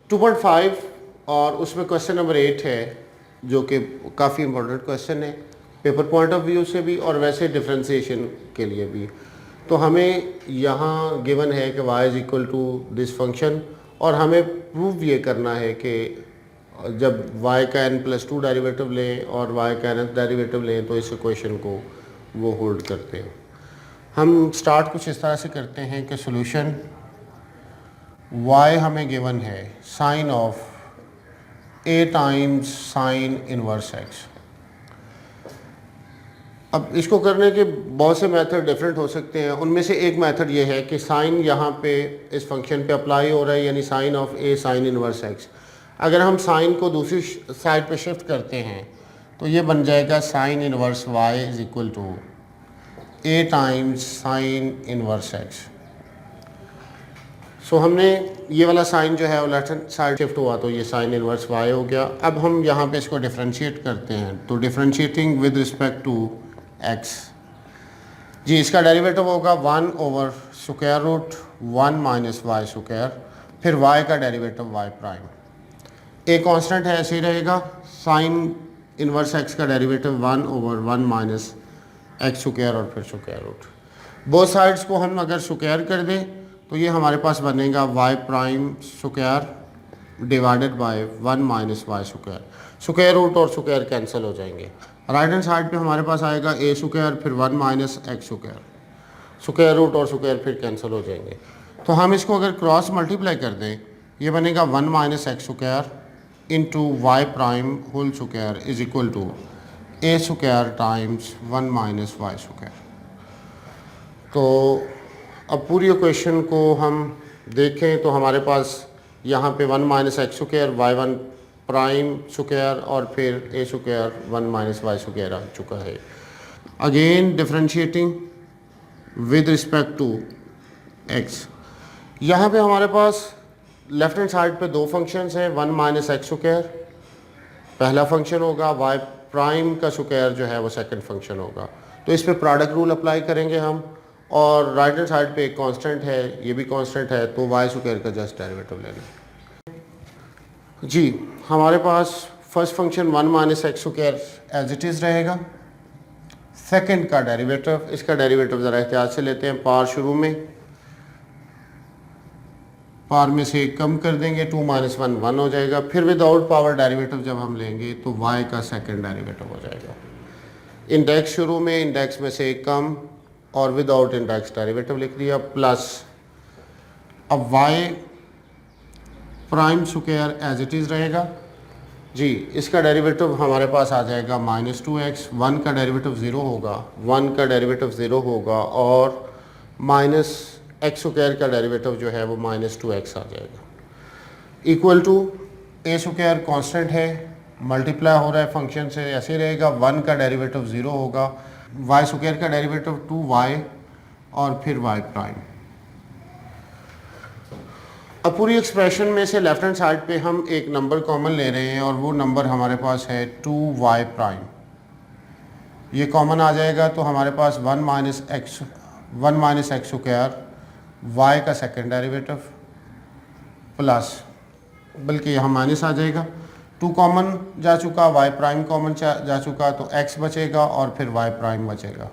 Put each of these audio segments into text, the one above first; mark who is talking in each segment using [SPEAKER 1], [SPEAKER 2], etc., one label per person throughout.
[SPEAKER 1] 2.5 और उसमें question number 8 है जो कि काफ़ी इंपॉर्टेंट क्वेश्चन है पेपर पॉइंट ऑफ व्यू से भी और वैसे डिफरेंशिएशन के लिए भी। तो हमें यहाँ गिवन है कि y is equal to this function और हमें प्रूव ये करना है कि जब y का n+2 डेरिवेटिव लें और y का nth डेरिवेटिव लें तो इस इक्वेशन को वो होल्ड करते हैं। हम स्टार्ट कुछ इस तरह से करते हैं कि सॉल्यूशन y हमें गिवन है sine of a times sine inverse x। अब इसको करने के बहुत से मेथड डिफरेंट हो सकते हैं। उनमें से एक मेथड ये है कि साइन यहाँ पे इस फंक्शन पे अप्लाई हो रहा है, यानी sine of a sine inverse x। अगर हम साइन को दूसरी साइड पे शिफ्ट करते हैं तो ये बन जाएगा sine inverse y is equal to a times sine inverse x। So हमने ये वाला साइन जो है वो लेफ्ट हैंड साइड शिफ्ट हुआ तो ये साइन इनवर्स y हो गया। अब हम यहाँ पे इसको डिफरेंशिएट करते हैं तो differentiating with respect to x, जी इसका डेरिवेटिव होगा 1 over square root 1 minus Y square, फिर y का derivative y prime. A constant है ऐसे ही रहेगा। साइन इनवर्स x का derivative 1 over 1 minus x square और फिर स्क्वायर रूट। बोथ साइड्स को हम अगर स्क्वायर कर दें तो ये हमारे पास बनेगा y prime square divided by 1 minus Y square. Square root और स्क्वायर कैंसिल हो जाएंगे। राइट हैंड साइड पे हमारे पास आएगा a स्क्वायर फिर 1 minus x square. Square root और स्क्वायर फिर कैंसिल हो जाएंगे। तो हम इसको अगर क्रॉस मल्टीप्लाई कर दें ये बनेगा 1 minus x square into Y prime whole square is equal to a square times 1 minus Y square. तो अब पूरी इक्वेशन को हम देखें तो हमारे पास यहाँ पे 1 minus x square y1 prime square और फिर a square 1 minus Y square आ चुका है। Again differentiating with respect to x। यहाँ पे हमारे पास लेफ्ट हैंड साइड पे दो फंक्शंस हैं। 1 माइनस एक्स स्क्वायर पहला फंक्शन होगा, y प्राइम का स्क्वायर जो है वो सेकंड फंक्शन होगा। तो इस पे प्रोडक्ट रूल अप्लाई करेंगे हम। और राइट हैंड साइड पे एक कांस्टेंट है, ये भी कांस्टेंट है, तो वाई स्क्वायर का जस्ट डेरिवेटिव लेना। जी हमारे पास first function 1 minus x square as it is रहेगा। सेकंड का डेरिवेटिव, इसका डेरिवेटिव ज़रा एहतियात से लेते हैं। पार शुरू में, पार में से कम कर देंगे, 2 माइनस 1 1 हो जाएगा। फिर विदाउट पावर डेरिवेटिव जब हम लेंगे तो y का सेकंड डेरिवेटिव हो जाएगा। इंडेक्स शुरू में, इंडेक्स में से कम और विदाउट इंडेक्स डेरिवेटिव लिख दिया प्लस। अब y prime square as it is रहेगा। जी इसका डेरिवेटिव हमारे पास आ जाएगा -2x। 1 का डेरिवेटिव 0 होगा, 1 का डेरिवेटिव 0 होगा और माइनस एक्स स्क्वायर का डेरिवेटिव जो है वो -2x आ जाएगा। Equal to a square constant है, मल्टीप्लाई हो रहा है फंक्शन से, ऐसे ही रहेगा। 1 का डेरिवेटिव 0 होगा, y स्क्वायर का डेरिवेटिव 2y और फिर y प्राइम। अब पूरी एक्सप्रेशन में से लेफ्ट हैंड साइड पे हम एक नंबर कॉमन ले रहे हैं और वो नंबर हमारे पास है 2y प्राइम। ये कॉमन आ जाएगा तो हमारे पास 1 माइनस एक्स स्क्वायर y का सेकंड डेरिवेटिव प्लस, बल्कि यहाँ माइनस आ जाएगा। 2 कॉमन जा चुका, y प्राइम कॉमन जा चुका तो x बचेगा और फिर y प्राइम बचेगा।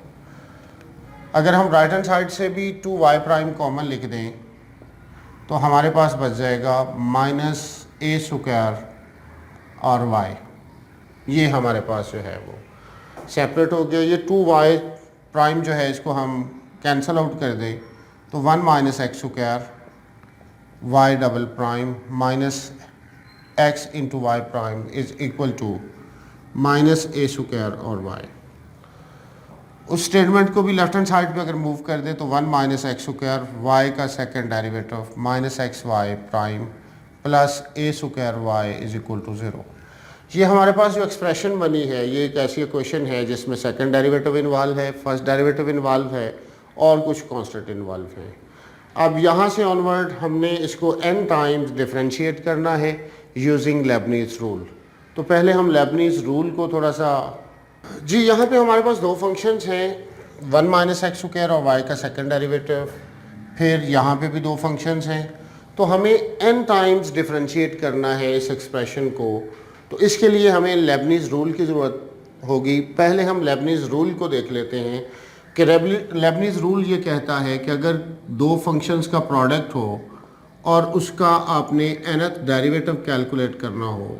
[SPEAKER 1] अगर हम राइट हैंड साइड से भी 2y प्राइम कॉमन लिख दें तो हमारे पास बच जाएगा माइनस a स्क्वायर और y। ये हमारे पास जो है वो सेपरेट हो गया। ये 2y प्राइम जो है इसको हम कैंसल आउट कर दें तो 1 minus x square y double prime minus x into Y prime is equal to minus a square और y। उस स्टेटमेंट को भी लेफ्ट हैंड साइड पे अगर मूव कर दे तो 1 माइनस एक्स स्क्वायर y का second derivative minus X Y prime plus a square y is equal to 0। ये हमारे पास जो एक्सप्रेशन बनी है ये एक ऐसी इक्वेशन है जिसमें सेकंड डेरिवेटिव इन्वॉल्व है, फर्स्ट डेरिवेटिव इन्वॉल्व है और कुछ कांस्टेंट इन्वॉल्व है। अब यहाँ से ऑनवर्ड हमने इसको n टाइम्स डिफरेंशिएट करना है यूजिंग लेबनीज़ रूल। तो पहले हम लेबनीज़ रूल को थोड़ा सा, जी यहाँ पे हमारे पास दो फंक्शंस हैं, 1 माइनस एक्स स्क्वायर और y का सेकंड डेरिवेटिव। फिर यहाँ पे भी दो फंक्शंस हैं, तो हमें n टाइम्स डिफरेंशिएट करना है इस एक्सप्रेशन को। तो इसके लिए हमें लेबनीज़ रूल की ज़रूरत होगी। पहले हम लेबनीज़ रूल को देख लेते हैं कि लेबनीज़ रूल ये कहता है कि अगर दो फंक्शंस का प्रोडक्ट हो और उसका आपने nth डेरिवेटिव कैलकुलेट करना हो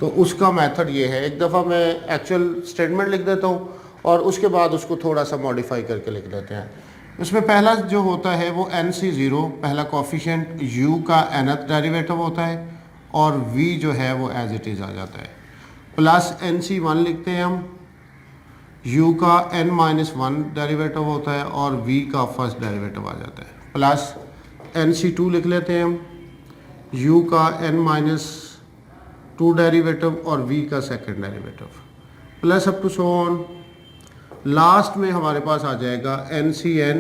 [SPEAKER 1] तो उसका मेथड ये है। एक दफ़ा मैं एक्चुअल स्टेटमेंट लिख देता हूँ और उसके बाद उसको थोड़ा सा मॉडिफाई करके लिख देते हैं। उसमें पहला जो होता है वो NC0, पहला कोफिशिएंट u का nth डेरिवेटिव होता है और v जो है वो एज इट इज़ आ जाता है, प्लस NC1 लिखते हैं हम, u का n-1 डेरिवेटिव होता है और v का फर्स्ट डेरिवेटिव आ जाता है, प्लस NC2 लिख लेते हैं हम, u का n-2 डेरिवेटिव और v का second derivative, plus up to so on. Last में हमारे पास आ जाएगा NCn,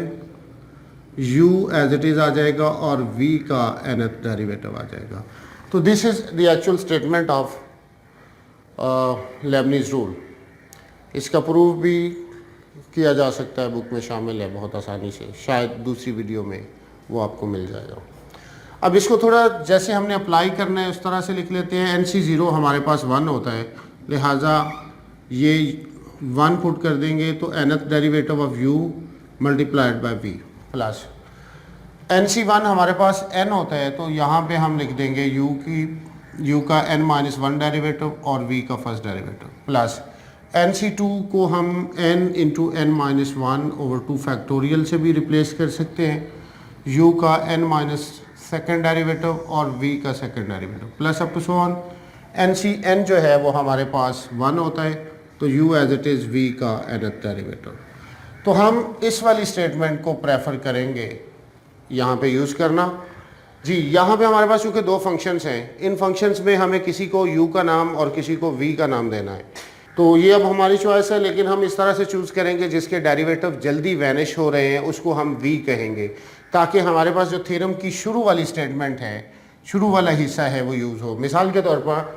[SPEAKER 1] u as it is आ जाएगा और v का nth डेरिवेटिव आ जाएगा। तो this is the actual statement of Leibniz rule. इसका प्रूफ भी किया जा सकता है, बुक में शामिल है बहुत आसानी से, शायद दूसरी वीडियो में वो आपको मिल जाएगा। अब इसको थोड़ा जैसे हमने अप्लाई करना है उस तरह से लिख लेते हैं। NC0 हमारे पास 1 होता है, लिहाजा ये 1 पुट कर देंगे तो nth derivative of u multiplied by v, plus NC1 हमारे पास n होता है तो यहाँ पे हम लिख देंगे u का n-1 डेरिवेटिव और v का फर्स्ट डेरिवेटिव, प्लस NC2 को हम n into n-1 over 2 factorial से भी रिप्लेस कर सकते हैं, u का n-सेकंड डेरिवेटिव और v का second derivative, plus up to so on. NCn जो है वो हमारे पास 1 होता है तो u as it is v का nth डेरिवेटिव। तो हम इस वाली स्टेटमेंट को प्रेफर करेंगे यहाँ पे यूज़ करना। जी, यहाँ पे हमारे पास चूँकि दो फंक्शंस हैं, इन फंक्शंस में हमें किसी को u का नाम और किसी को v का नाम देना है। तो ये अब हमारी चॉइस है, लेकिन हम इस तरह से चूज़ करेंगे जिसके डेरिवेटिव जल्दी वैनिश हो रहे हैं उसको हम v कहेंगे, ताकि हमारे पास जो थ्योरम की शुरू वाली स्टेटमेंट है, शुरू वाला हिस्सा है वो यूज़ हो। मिसाल के तौर पर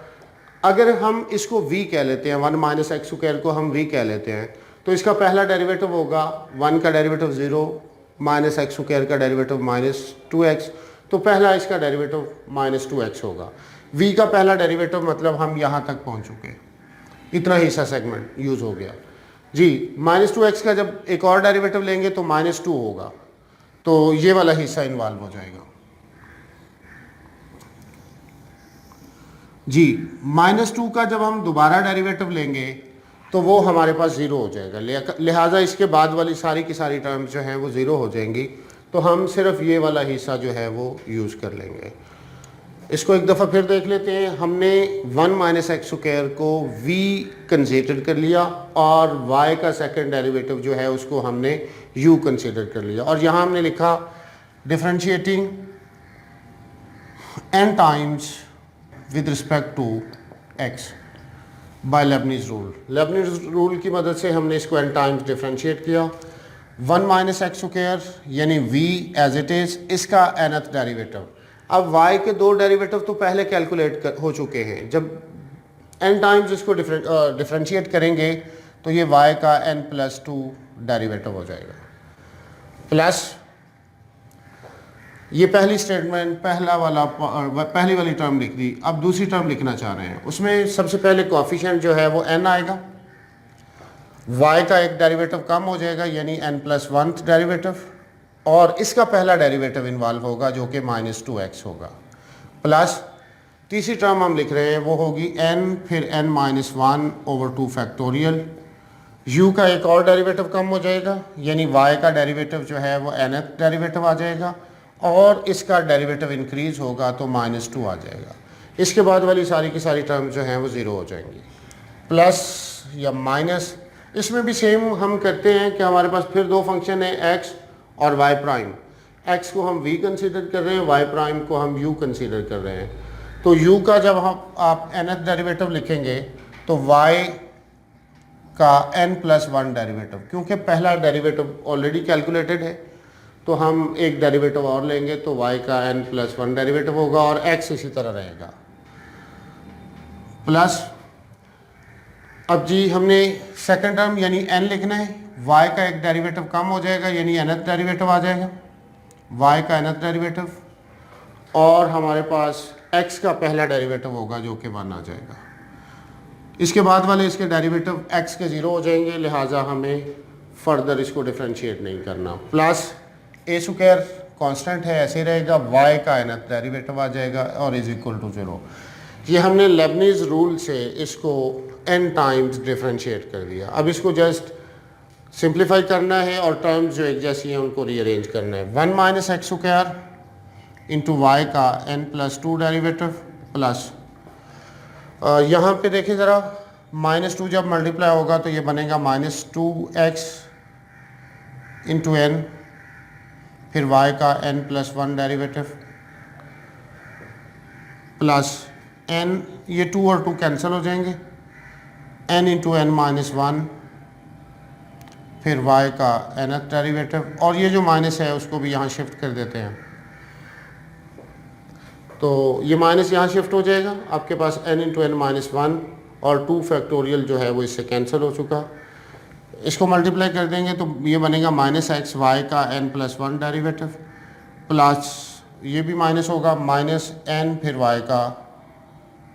[SPEAKER 1] अगर हम इसको v कह लेते हैं, 1 माइनस एक्स स्क्वायर को हम v कह लेते हैं, तो इसका पहला डेरिवेटिव होगा 1 का डेरिवेटिव 0, माइनस एक्स स्क्वायर का डेरिवेटिव -2x, तो पहला इसका डेरिवेटिव -2x होगा। v का पहला डेरिवेटिव मतलब हम यहाँ तक पहुँच चुके, इतना हिस्सा सेगमेंट यूज़ हो गया। जी, -2x का जब एक और डेरिवेटिव लेंगे तो -2 होगा, तो ये वाला हिस्सा इन्वॉल्व हो जाएगा। जी, -2 का जब हम दोबारा डेरिवेटिव लेंगे तो वो हमारे पास 0 हो जाएगा, लिहाजा इसके बाद वाली सारी की सारी टर्म्स जो हैं वो 0 हो जाएंगी, तो हम सिर्फ ये वाला हिस्सा जो है वो यूज़ कर लेंगे। इसको एक दफ़ा फिर देख लेते हैं। हमने 1 माइनस एक्स स्क्वायर को v कंसीडर कर लिया और y का सेकंड डेरिवेटिव जो है उसको हमने u कंसीडर कर लिया, और यहाँ हमने लिखा differentiating n times with respect to x by Leibniz rule. Leibniz rule की मदद से हमने इसको n टाइम्स डिफरेंशिएट किया। 1 माइनस एक्स स्क्वायर यानी v एज इट इज़, इसका nth डेरिवेटिव। अब y के दो डेरिवेटिव तो पहले कैलकुलेट हो चुके हैं, जब n टाइम्स इसको डिफरेंशिएट करेंगे तो ये y का n+2 डेरिवेटिव हो जाएगा, प्लस ये पहली स्टेटमेंट पहली वाली टर्म लिख दी। अब दूसरी टर्म लिखना चाह रहे हैं, उसमें सबसे पहले कोएफिशिएंट जो है वो n आएगा, y का एक डेरिवेटिव कम हो जाएगा यानी n+1 डेरिवेटिव, और इसका पहला डेरिवेटिव इन्वॉल्व होगा जो कि -2x होगा, प्लस तीसरी टर्म हम लिख रहे हैं वो होगी n फिर n-1 ओवर 2 फैक्टोरियल, u का एक और डेरिवेटिव कम हो जाएगा यानी y का डेरिवेटिव जो है वो nth डेरिवेटिव आ जाएगा, और इसका डेरिवेटिव इंक्रीज होगा तो -2 आ जाएगा। इसके बाद वाली सारी की सारी टर्म जो हैं वो 0 हो जाएंगी, प्लस या माइनस। इसमें भी सेम हम करते हैं कि हमारे पास फिर दो फंक्शन है x और y प्राइम। x को हम v कंसीडर कर रहे हैं, y प्राइम को हम u कंसीडर कर रहे हैं। तो u का जब आप nth डेरिवेटिव लिखेंगे तो y का n+1 डेरिवेटिव, क्योंकि पहला डेरिवेटिव ऑलरेडी कैलकुलेटेड है तो हम एक डेरिवेटिव और लेंगे तो y का n+1 डेरिवेटिव होगा और x इसी तरह रहेगा, प्लस अब जी हमने सेकंड टर्म यानी n लिखना है, y का एक डेरिवेटिव कम हो जाएगा यानी nth डेरिवेटिव आ जाएगा, y का nth डेरिवेटिव और हमारे पास x का पहला डेरिवेटिव होगा जो कि 1 आ जाएगा। इसके बाद वाले इसके डेरिवेटिव x के 0 हो जाएंगे, लिहाजा हमें फर्दर इसको डिफ्रेंशिएट नहीं करना। प्लस ए स्क्वायर कांस्टेंट है, ऐसे रहेगा, y का nth डेरिवेटिव आ जाएगा और इज इक्वल टू 0। ये हमने लेबनीज रूल से इसको n टाइम्स डिफ्रेंशिएट कर दिया। अब इसको जस्ट सिंप्लीफाई करना है और टर्म्स जो एक जैसी हैं उनको रीअरेंज करना है। 1 minus x square into Y का n+2 डेरिवेटिव प्लस यहाँ पे देखें ज़रा, -2 जब मल्टीप्लाई होगा तो ये बनेगा -2x इंटू n, फिर y का n+1 डेरिवेटिव प्लस n, ये 2 और 2 कैंसिल हो जाएंगे, n इंटू n-1, फिर y का nth डेरिवेटिव, और ये जो माइनस है उसको भी यहाँ शिफ्ट कर देते हैं, तो ये माइनस यहाँ शिफ्ट हो जाएगा, आपके पास n इंटू n-1 और 2 फैक्टोरियल जो है वो इससे कैंसिल हो चुका। इसको मल्टीप्लाई कर देंगे तो ये बनेगा -x y का n+1 डेरिवेटिव प्लस ये भी माइनस होगा, -n फिर y का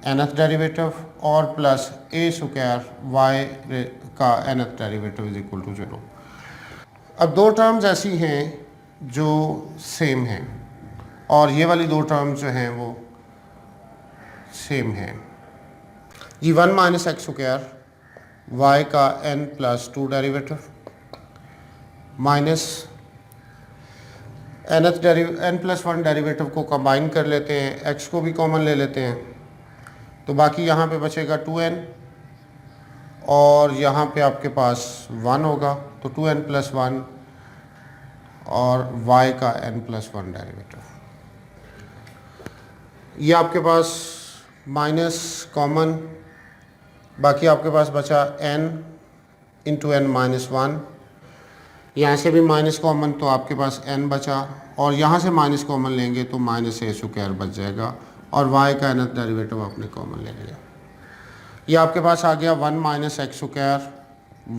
[SPEAKER 1] nth डेरिवेटिव और प्लस a स्क्वायर y का nth derivative is equal to 0। अब दो टर्म्स ऐसी हैं जो सेम हैं और ये वाली दो टर्म्स जो हैं वो सेम हैं जी। 1 माइनस एक्स स्क्वायर y का n+2 derivative minus n+1 derivative को कंबाइन कर लेते हैं, x को भी कॉमन ले लेते हैं, तो बाकी यहाँ पे बचेगा 2n और यहाँ पे आपके पास 1 होगा, तो 2n+1 और y का n+1 डेरिवेटिव। ये आपके पास माइनस कॉमन, बाकी आपके पास बचा n इंटू n-1, यहाँ से भी माइनस कॉमन तो आपके पास n बचा, और यहाँ से माइनस कॉमन लेंगे तो -a स्क्वायर बच जाएगा और y का nth डेरिवेटिव आपने कॉमन ले लिया। ये आपके पास आ गया 1 माइनस एक्स स्क्वायर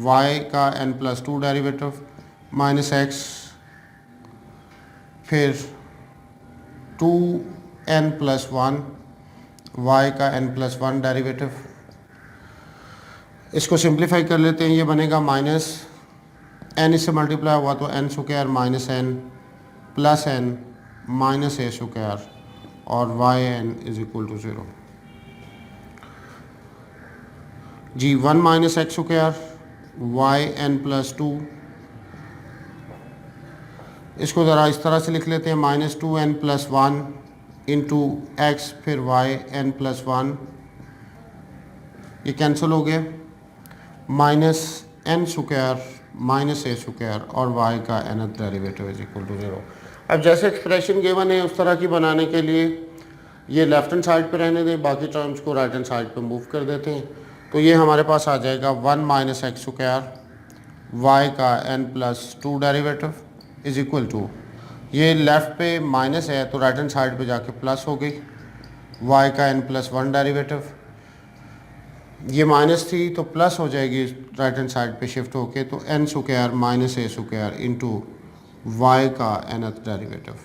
[SPEAKER 1] y का n+2 डेरिवेटिव माइनस x, फिर 2n+1 y का n+1 डेरिवेटिव। इसको सिंप्लीफाई कर लेते हैं, ये बनेगा -n इससे मल्टीप्लाई हुआ तो n square minus n plus n minus a square और yn इज इक्वल टू 0 जी। 1 minus x square y n+2, इसको ज़रा इस तरह से लिख लेते हैं, -2n+1 इंटू एक्स फिर y n+1, ये कैंसिल हो गया, -n square minus a square और y का nth derivative is equal to 0। अब जैसे एक्सप्रेशन गिवन है उस तरह की बनाने के लिए ये लेफ्ट हैंड साइड पे रहने दें, बाकी टर्म्स को राइट हैंड साइड पे मूव कर देते हैं, तो ये हमारे पास आ जाएगा 1 माइनस एक्स स्क्वायर y का n+2 derivative is equal to, ये लेफ़्ट पे माइनस है तो राइट हैंड साइड पे जाके प्लस हो गई, y का n+1 डेरिवेटिव, ये माइनस थी तो प्लस हो जाएगी राइट हैंड साइड पे शिफ्ट होके, तो n square minus a square into y का nth डेरिवेटिव।